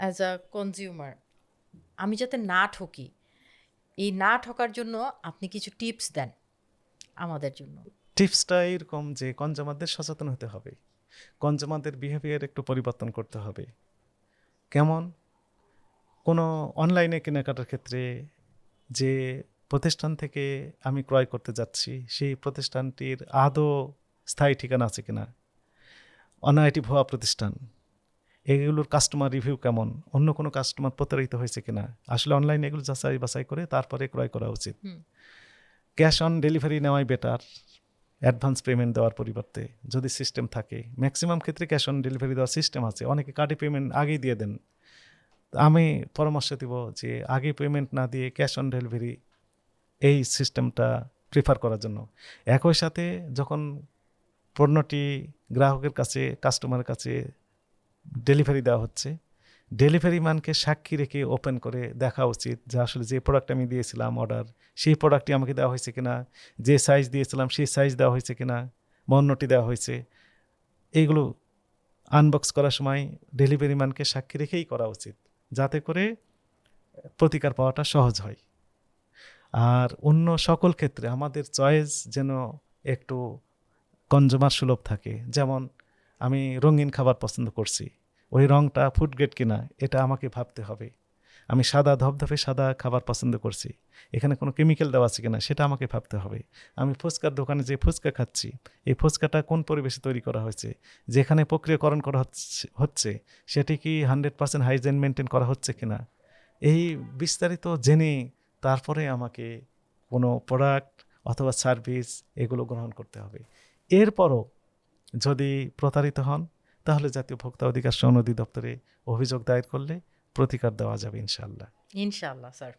As a consumer আমি যাতে না ঠকি, এই না ঠকার জন্য আপনি কিছু টিপস দেন আমাদের জন্য। টিপসটা এরকম যে কনজ্যুমারদের সচেতন হতে হবে, কনজ্যুমারদের বিহেভিয়ার একটু পরিবর্তন করতে হবে। কেমন? কোনো অনলাইনে কেনাকাটার ক্ষেত্রে যে প্রতিষ্ঠান থেকে আমি ক্রয় করতে যাচ্ছি সেই প্রতিষ্ঠানটির আদৌ স্থায়ী ঠিকানা আছে কিনা, অনআইটি ভুয়া প্রতিষ্ঠান, এগুলোর কাস্টমার রিভিউ কেমন, অন্য কোনো কাস্টমার প্রতারিত হয়েছে কিনা, আসলে অনলাইনে এগুলো যাচাই বাছাই করে তারপরে ক্রয় করা উচিত। ক্যাশ অন ডেলিভারি নেওয়াই বেটার অ্যাডভান্স পেমেন্ট দেওয়ার পরিবর্তে, যদি সিস্টেম থাকে। ম্যাক্সিমাম ক্ষেত্রে ক্যাশ অন ডেলিভারি দেওয়ার সিস্টেম আছে, অনেকে কার্ডে পেমেন্ট আগেই দিয়ে দেন। আমি পরামর্শ দিব যে আগে পেমেন্ট না দিয়ে ক্যাশ অন ডেলিভারি এই সিস্টেমটা প্রিফার করার জন্য। একই সাথে যখন পণ্যটি গ্রাহকের কাছে, কাস্টমারের কাছে ডেলিভারি দেওয়া হচ্ছে, ডেলিভারি ম্যানকে সাক্ষী রেখে ওপেন করে দেখা উচিত যে আসলে যে প্রোডাক্ট আমি দিয়েছিলাম অর্ডার, সেই প্রোডাক্টটি আমাকে দেওয়া হয়েছে কিনা, যে সাইজ দিয়েছিলাম সেই সাইজ দেওয়া হয়েছে কিনা, পণ্যটি দেওয়া হয়েছে। এইগুলো আনবক্স করার সময় ডেলিভারি ম্যানকে সাক্ষী রেখেই করা উচিত, যাতে করে প্রতিকার পাওয়াটা সহজ হয়। আর অন্য সকল ক্ষেত্রে আমাদের চয়েস যেন একটু কনজ্যুমার সুলভ থাকে। যেমন আমি রঙিন খাবার পছন্দ করছি, ওই রঙটা ফুড গ্রেড কিনা এটা আমাকে ভাবতে হবে। আমি সাদা ধবধবে সাদা খাবার পছন্দ করছি, এখানে কোনো কেমিক্যাল দেওয়া আছে কিনা সেটা আমাকে ভাবতে হবে। আমি ফুচকার দোকানে যে ফুচকা খাচ্ছি, এই ফুচকাটা কোন পরিবেশে তৈরি করা হয়েছে, যেখানে প্রক্রিয়াকরণ করা হচ্ছে সেটি কি 100% হাইজিন মেনটেন করা হচ্ছে কিনা, এই বিস্তারিত জেনে তারপরে আমাকে কোনো প্রোডাক্ট অথবা সার্ভিস এগুলো গ্রহণ করতে হবে। এরপরও যদি প্রতারিত হন তাহলে জাতীয় ভোক্তা অধিকার সনদ অধিদপ্তরে অভিযোগ দায়ের করলে প্রতিকার দেওয়া যাবে ইনশাআল্লাহ। ইনশাআল্লাহ স্যার।